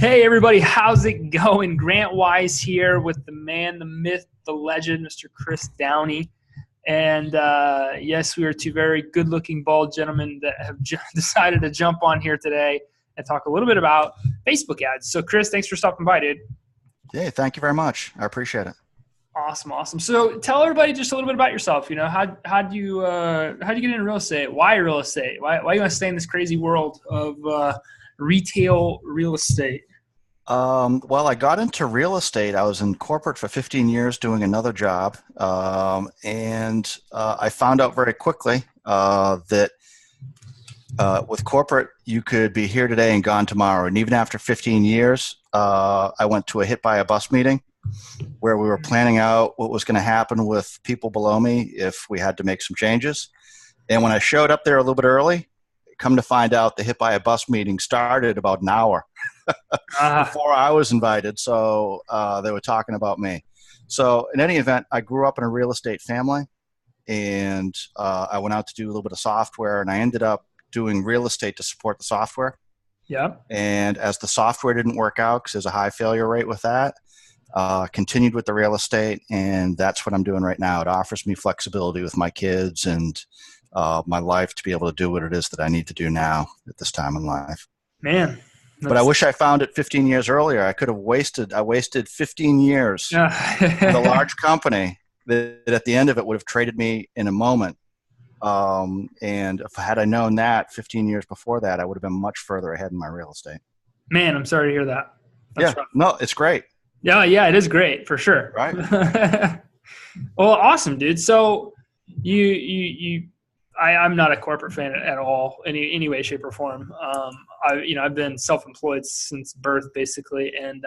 Hey everybody, how's it going? Grant Wise here with the man, the myth, the legend, Mr. Chris Downey. And yes, we are two very good-looking, bald gentlemen that have decided to jump on here today and talk a little bit about Facebook ads. So Chris, thanks for stopping by, dude. Hey, thank you very much. I appreciate it. Awesome. So tell everybody just a little bit about yourself. You know, how'd you get into real estate? Why real estate? Why you want to stay in this crazy world of retail real estate? Well, I got into real estate. I was in corporate for 15 years doing another job. I found out very quickly that with corporate, you could be here today and gone tomorrow. And even after 15 years, I went to a hit by a bus meeting where we were planning out what was going to happen with people below me if we had to make some changes. And when I showed up there a little bit early, come to find out the hit by a bus meeting started about an hour before I was invited. So they were talking about me. So in any event, I grew up in a real estate family, and I went out to do a little bit of software, and I ended up doing real estate to support the software. Yeah. And as the software didn't work out, because there's a high failure rate with that, continued with the real estate, and that's what I'm doing right now. It offers me flexibility with my kids and my life to be able to do what it is that I need to do now at this time in life. Man. But I wish I found it 15 years earlier. I wasted 15 years with a large company that at the end of it would have traded me in a moment. And if had I known that 15 years before that, I would have been much further ahead in my real estate. Man, I'm sorry to hear that. That's rough. No, it's great. Yeah, it is great for sure. Right. Well, awesome, dude. So I'm not a corporate fan at all, any way, shape, or form. I've been self-employed since birth, basically, and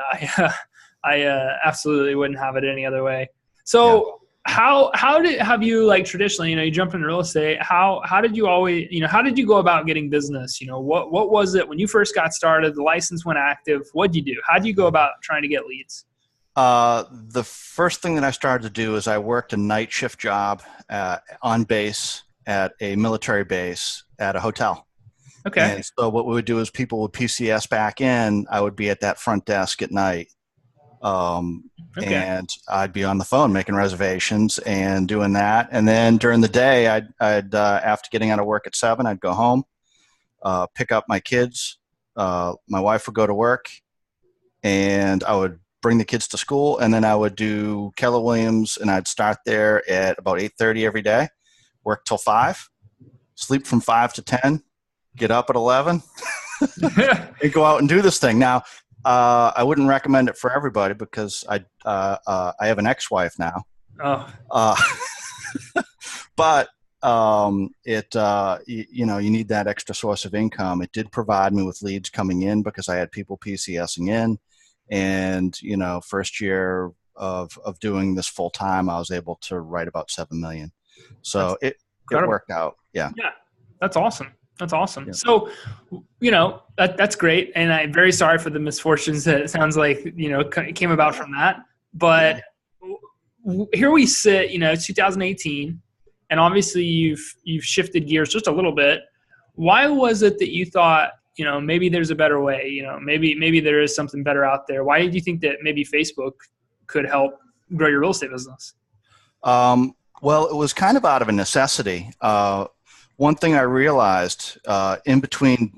I absolutely wouldn't have it any other way. So, how have you traditionally? You jumped into real estate. How did you always? How did you go about getting business? What was it when you first got started? The license went active. What did you do? How do you go about trying to get leads? The first thing that I started to do is I worked a night shift job on base at a military base at a hotel. Okay. And so what we would do is people would PCS back in. I would be at that front desk at night. And I'd be on the phone making reservations and doing that. And then during the day, I'd after getting out of work at 7, I'd go home, pick up my kids. My wife would go to work, and I would bring the kids to school. And then I would do Keller Williams, and I'd start there at about 8:30 every day, work till 5, sleep from 5 to 10, get up at 11, and go out and do this thing. Now, I wouldn't recommend it for everybody because I have an ex-wife now. Oh. But you need that extra source of income. It did provide me with leads coming in because I had people PCSing in, and first year of doing this full time, I was able to write about 7 million. So it worked out. Yeah. Yeah. That's awesome. Yeah. So, that's great. And I'm very sorry for the misfortunes that it sounds like, came about from that. But here we sit, it's 2018, and obviously you've shifted gears just a little bit. Why was it that you thought, maybe there's a better way, maybe there is something better out there? Why did you think that maybe Facebook could help grow your real estate business? Well, it was kind of out of a necessity. One thing I realized in between,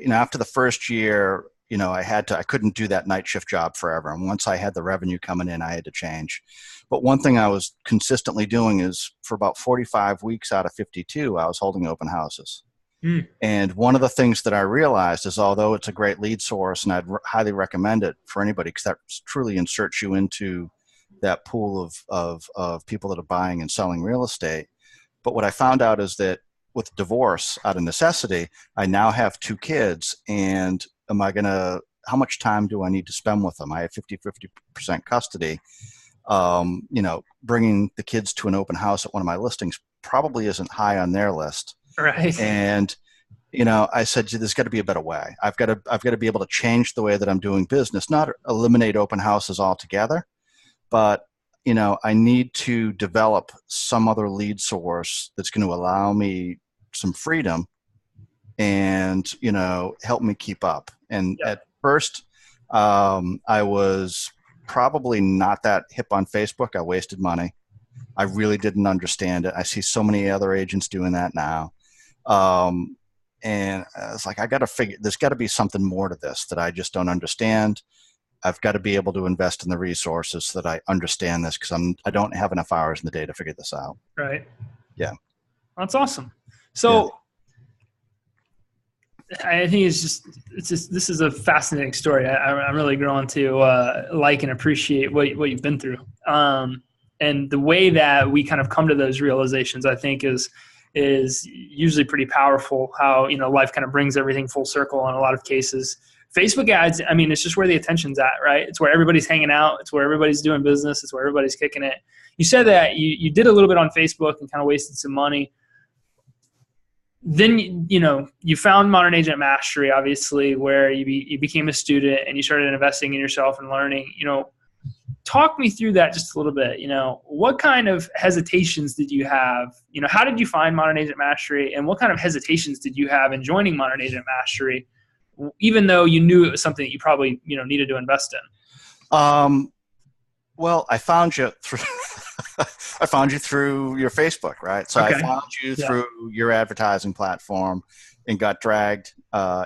after the first year, I couldn't do that night shift job forever. And once I had the revenue coming in, I had to change. But one thing I was consistently doing is for about 45 weeks out of 52, I was holding open houses. And one of the things that I realized is, although it's a great lead source, and I'd highly recommend it for anybody, because that truly inserts you into that pool of people that are buying and selling real estate. But what I found out is that with divorce out of necessity, I now have 2 kids, and how much time do I need to spend with them? I have 50% custody. Bringing the kids to an open house at one of my listings probably isn't high on their list. Right. And, I said, there's got to be a better way. I've got to be able to change the way that I'm doing business, not eliminate open houses altogether, but I need to develop some other lead source that's going to allow me some freedom and, help me keep up. And at first I was probably not that hip on Facebook. I wasted money. I really didn't understand it. I see so many other agents doing that now. Um, and I was like, I got to figure, there's got to be something more to this that I just don't understand. I've got to be able to invest in the resources so that I understand this, because I don't have enough hours in the day to figure this out. Right. Yeah. That's awesome. So I think it's just, this is a fascinating story. I'm really growing to like and appreciate what you've been through. And the way that we kind of come to those realizations, I think is usually pretty powerful. How, life kind of brings everything full circle in a lot of cases. Facebook ads, I mean, it's just where the attention's at, right? It's where everybody's hanging out. It's where everybody's doing business. It's where everybody's kicking it. You said that you did a little bit on Facebook and kind of wasted some money. Then, you found Modern Agent Mastery, obviously, where you became a student and you started investing in yourself and learning. Talk me through that just a little bit. What kind of hesitations did you have? How did you find Modern Agent Mastery, and what kind of hesitations did you have in joining Modern Agent Mastery, even though you knew it was something that you probably, needed to invest in? Well, I found you through I found you through your Facebook, right? So okay. I found you through your advertising platform and got dragged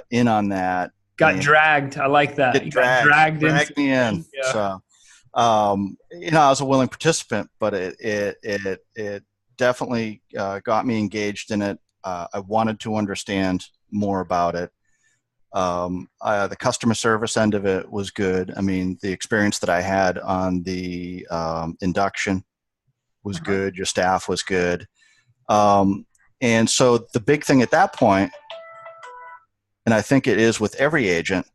in on that. Got dragged. I like that. You got dragged me in. Yeah. So, I was a willing participant, but it definitely got me engaged in it. I wanted to understand more about it. The customer service end of it was good. I mean, the experience that I had on the induction was good. Your staff was good. And so the big thing at that point, and I think it is with every agent,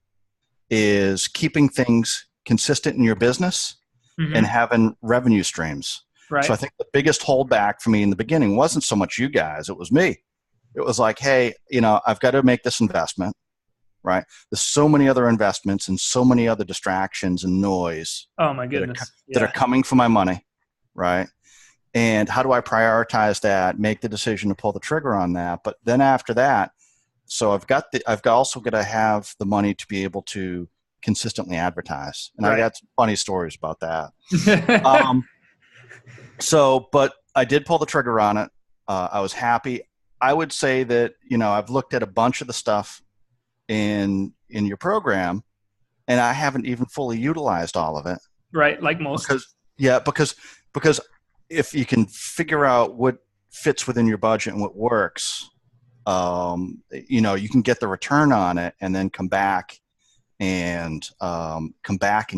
is keeping things consistent in your business and having revenue streams. Right. So I think the biggest holdback for me in the beginning wasn't so much you guys, it was me. It was like, hey, I've got to make this investment. Right. There's so many other investments and so many other distractions and noise. Oh my goodness. That are coming for my money. Right. And how do I prioritize that, make the decision to pull the trigger on that? But then after that, so I've also got to have the money to be able to consistently advertise. And I got some funny stories about that. But I did pull the trigger on it. I was happy. I would say that, I've looked at a bunch of the stuff in your program, and I haven't even fully utilized all of it. Right, like most. Because if you can figure out what fits within your budget and what works, you can get the return on it and then come back and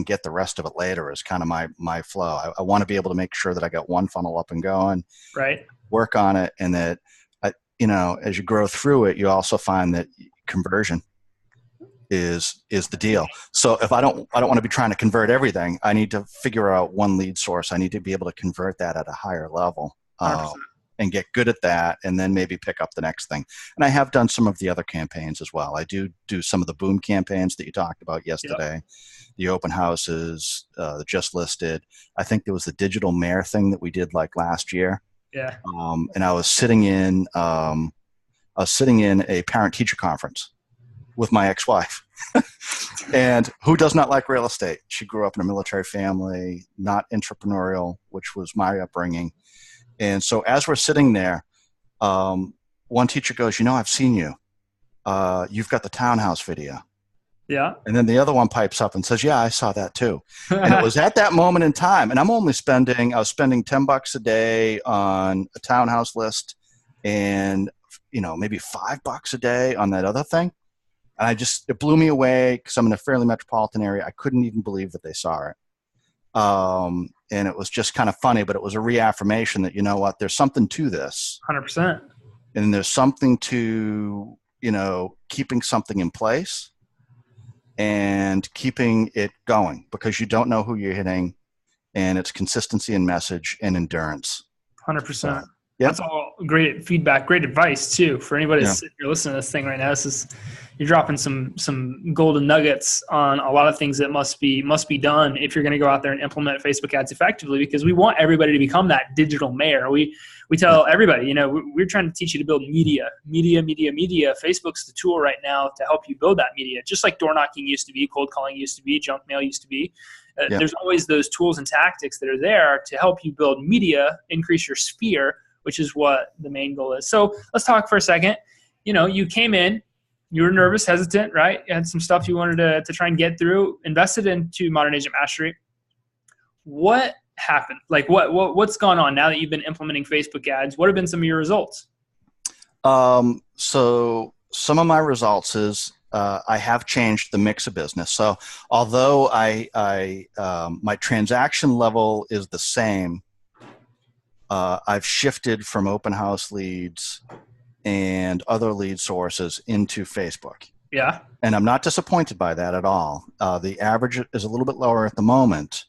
get the rest of it later is kind of my flow. I want to be able to make sure that I got one funnel up and going, right, work on it, and that, as you grow through it, you also find that conversion is the deal. So if I don't want to be trying to convert everything, I need to figure out one lead source. I need to be able to convert that at a higher level and get good at that, and then maybe pick up the next thing. And I have done some of the other campaigns as well. I do some of the boom campaigns that you talked about yesterday, the open houses, the just listed. I think there was the digital mayor thing that we did like last year. Yeah. And I was sitting in a parent-teacher conference with my ex-wife, and who does not like real estate? She grew up in a military family, not entrepreneurial, which was my upbringing. And so as we're sitting there, one teacher goes, I've seen you. You've got the townhouse video. Yeah. And then the other one pipes up and says, yeah, I saw that too. And it was at that moment in time. And I was spending $10 a day on a townhouse list, and, maybe $5 a day on that other thing. And it blew me away because I'm in a fairly metropolitan area. I couldn't even believe that they saw it. And it was just kind of funny, but it was a reaffirmation that, there's something to this. 100%. And there's something to, keeping something in place and keeping it going, because you don't know who you're hitting, and it's consistency in message and endurance. 100%. So, yep. great feedback, great advice too for anybody Yeah. that's sitting here listening to this thing right now. You're dropping some golden nuggets on a lot of things that must be done if you're going to go out there and implement Facebook ads effectively, because we want everybody to become that digital mayor. We tell everybody, we're trying to teach you to build media. Facebook's the tool right now to help you build that media, just like door knocking used to be, cold calling used to be, junk mail used to be. There's always those tools and tactics that are there to help you build media, increase your sphere, which is what the main goal is. So let's talk for a second. You came in, you were nervous, hesitant, right? You had some stuff you wanted to try and get through, invested into Modern Agent Mastery. What happened? Like what's gone on now that you've been implementing Facebook ads? What have been some of your results? So some of my results is I have changed the mix of business. So although my transaction level is the same, I've shifted from open house leads and other lead sources into Facebook. Yeah. And I'm not disappointed by that at all. The average is a little bit lower at the moment,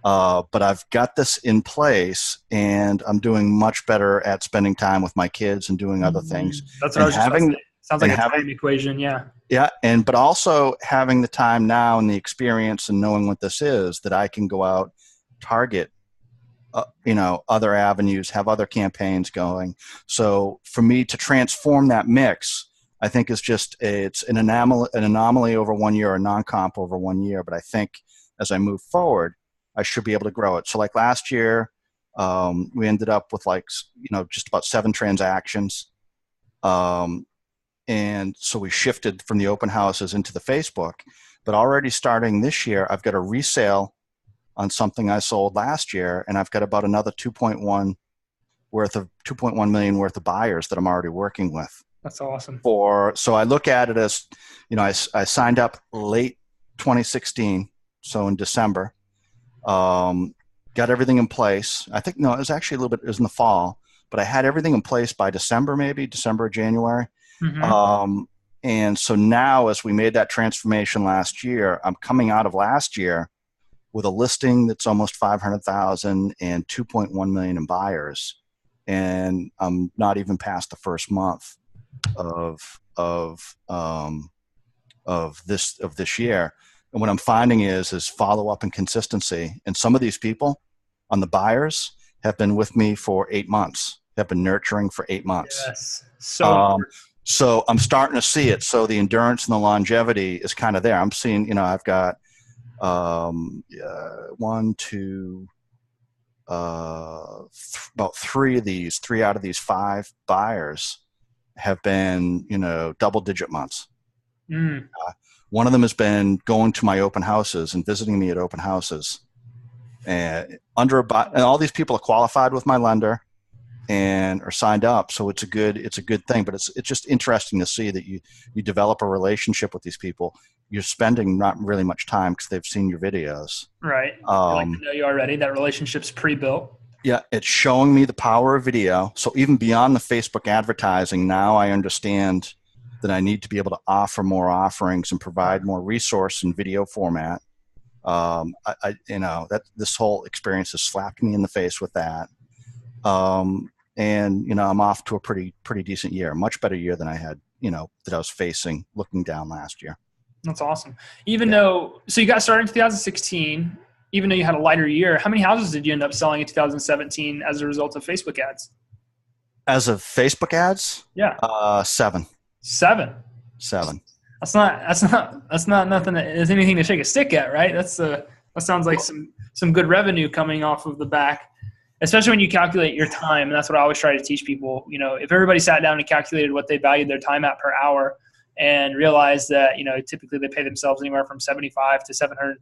but I've got this in place, and I'm doing much better at spending time with my kids and doing other things. That's what I was just about to say. Sounds like a time equation, yeah. Yeah, but also having the time now and the experience and knowing what this is, that I can go out, target other avenues, have other campaigns going. So for me to transform that mix, I think it's an anomaly over 1 year, or non-comp over 1 year. But I think as I move forward, I should be able to grow it. So like last year, we ended up with just about 7 transactions. And so we shifted from the open houses into the Facebook. But already starting this year, I've got a resale on something I sold last year, and I've got about another 2.1 million worth of buyers that I'm already working with. That's awesome. So I look at it as, I signed up late 2016, so in December, got everything in place. I think, no, it was actually it was in the fall, but I had everything in place by December, or January. Mm-hmm. And so now, as we made that transformation last year, I'm coming out of last year with a listing that's almost 500,000 and 2.1 million in buyers, and I'm not even past the first month of this year. And what I'm finding is follow up and consistency. And some of these people on the buyers have been with me for 8 months. Have been nurturing for 8 months. Yes. So I'm starting to see it. So the endurance and the longevity is kind of there. I'm seeing, I've got about 3 out of these 5 buyers have been, double-digit months. One of them has been going to my open houses and visiting me at open houses. And all these people are qualified with my lender and are signed up, so it's a good thing. But it's just interesting to see that you develop a relationship with these people. You're spending not really much time because they've seen your videos. Right. They like to know you already. That relationship's pre-built. Yeah, it's showing me the power of video. So even beyond the Facebook advertising, now I understand that I need to be able to offer more offerings and provide more resource in video format. This whole experience has slapped me in the face with that. And I'm off to a pretty decent year, a much better year than I had, that I was facing looking down last year. That's awesome. So you got started in 2016, even though you had a lighter year. How many houses did you end up selling in 2017 as a result of Facebook ads? As of Facebook ads? Yeah. 7. 7. That's not nothing that is anything to shake a stick at, right? That sounds like some good revenue coming off of the back, especially when you calculate your time. And that's what I always try to teach people. If everybody sat down and calculated what they valued their time at per hour, and realized that, typically they pay themselves anywhere from $75 to $750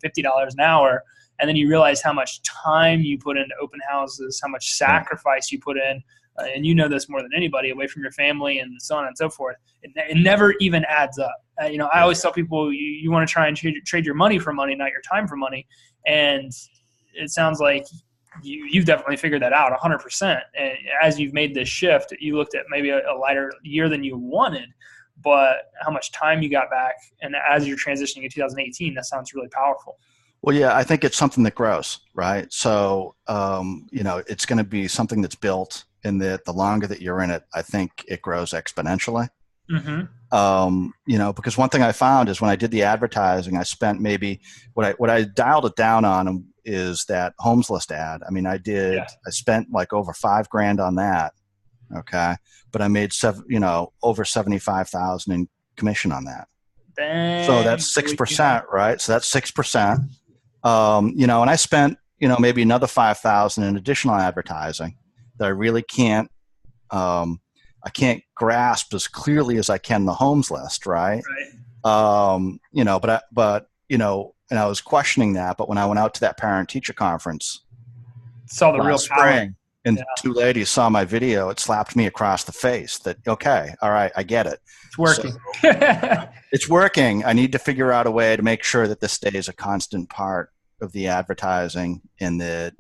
an hour. And then you realize how much time you put into open houses, how much sacrifice you put in, and you know this more than anybody, away from your family and so on and so forth. It never even adds up. I always tell people you want to try and trade your money for money, not your time for money. And it sounds like you've definitely figured that out 100%. And as you've made this shift, you looked at maybe a lighter year than you wanted, but how much time you got back. And as you're transitioning in 2018, that sounds really powerful. Well, yeah, I think it's something that grows, right? So, it's going to be something that's built, in that the longer that you're in it, I think it grows exponentially. Mm-hmm. Because one thing I found is when I did the advertising, I spent maybe what I dialed it down on is that Homes List ad. I mean, I spent like over $5,000 on that. Okay. But I made over 75,000 in commission on that. Dang. So that's 6%, right? So that's 6%. And I spent, maybe another 5,000 in additional advertising that I really can't, I can't grasp as clearly as I can the Homes List, right? And I was questioning that, but when I went out to that parent-teacher conference, saw the real power. And two ladies saw my video, it slapped me across the face that, okay, all right, I get it. It's working. So, it's working. I need to figure out a way to make sure that this stays a constant part of the advertising and that,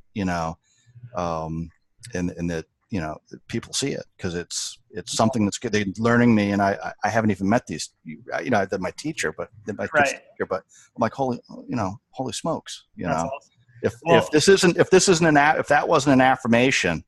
people see it, because it's something that's good. They're learning me, and I haven't even met these, they're my teacher, but I'm like, holy smokes, Awesome. If that wasn't an affirmation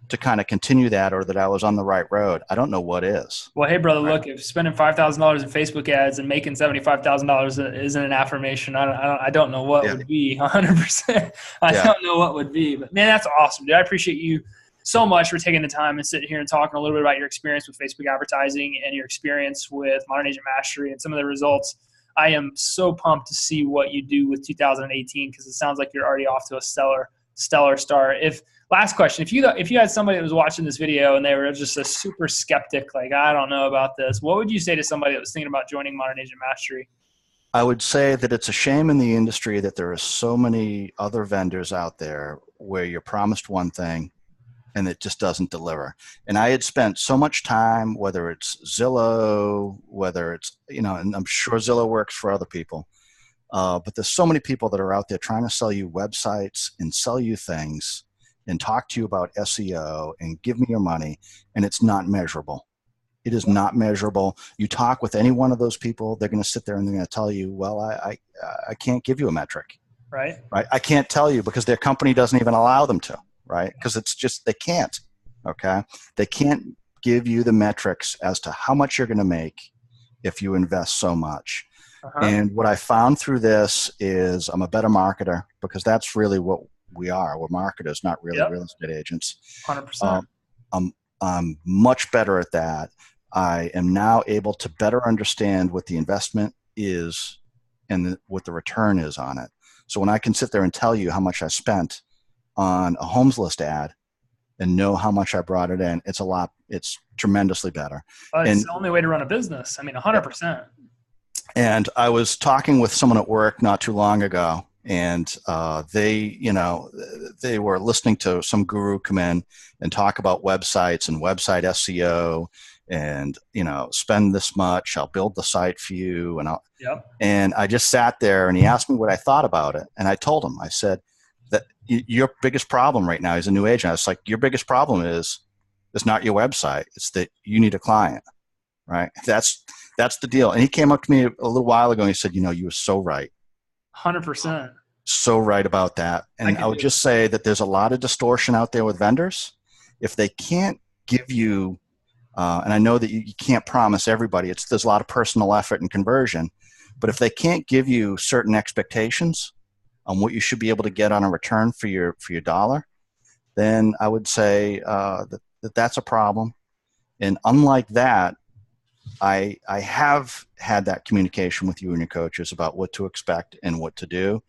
to kind of continue that, or that I was on the right road, I don't know what is. Well, hey brother, look, if spending $5,000 in Facebook ads and making $75,000 isn't an affirmation, I don't know what would be. 100%. I don't know what would be, but man, that's awesome, dude. I appreciate you so much for taking the time and sitting here and talking a little bit about your experience with Facebook advertising and your experience with Modern Agent Mastery and some of the results. I am so pumped to see what you do with 2018, because it sounds like you're already off to a stellar start. Last question, if you had somebody that was watching this video and they were just a super skeptic, like, I don't know about this, what would you say to somebody that was thinking about joining Modern Agent Mastery? I would say that it's a shame in the industry that there are so many other vendors out there where you're promised one thing and it just doesn't deliver. And I had spent so much time, whether it's Zillow, whether it's, and I'm sure Zillow works for other people, but there's so many people that are out there trying to sell you websites and sell you things and talk to you about SEO and give me your money, and it's not measurable. It is not measurable. You talk with any one of those people, they're going to sit there and they're going to tell you, well, I can't give you a metric. Right. I can't tell you because their company doesn't even allow them to. Right? Because it's just, they can't, okay? They can't give you the metrics as to how much you're going to make if you invest so much. And what I found through this is I'm a better marketer, because that's really what we are. We're marketers, not really real estate agents. 100%. I'm much better at that. I am now able to better understand what the investment is and what the return is on it. So when I can sit there and tell you how much I spent on a Homes List ad and know how much I brought it in, it's tremendously better. It's the only way to run a business. I mean, 100%. And I was talking with someone at work not too long ago, and they were listening to some guru come in and talk about websites and website SEO and, spend this much, I'll build the site for you. And I just sat there and he asked me what I thought about it. And I told him, I said, that your biggest problem right now as a new agent, I was like, your biggest problem is it's not your website. It's that you need a client, right? That's the deal. And he came up to me a little while ago and he said, you were so right. 100%. So right about that. And I would just say that there's a lot of distortion out there with vendors. If they can't give you, and I know that you can't promise everybody, there's a lot of personal effort and conversion, but if they can't give you certain expectations on what you should be able to get on a return for your dollar, then I would say that's a problem. And unlike that, I have had that communication with you and your coaches about what to expect and what to do.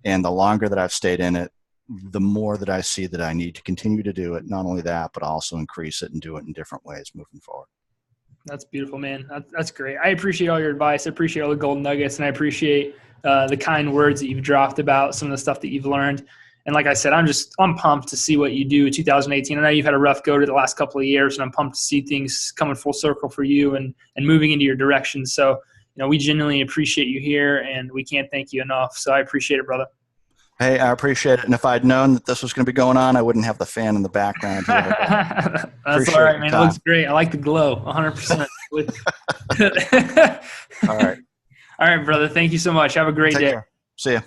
And the longer that I've stayed in it, the more that I see that I need to continue to do it. Not only that, but also increase it and do it in different ways moving forward. That's beautiful, man. That's great. I appreciate all your advice. I appreciate all the golden nuggets, and I appreciate the kind words that you've dropped about some of the stuff that you've learned. And like I said, I'm pumped to see what you do in 2018. I know you've had a rough go to the last couple of years, and I'm pumped to see things coming full circle for you and moving into your direction. So, we genuinely appreciate you here, and we can't thank you enough. So I appreciate it, brother. Hey, I appreciate it. And if I'd known that this was going to be going on, I wouldn't have the fan in the background. That's all right, man. It looks great. I like the glow, 100%. All right. All right, brother. Thank you so much. Have a great day. Take care. See ya.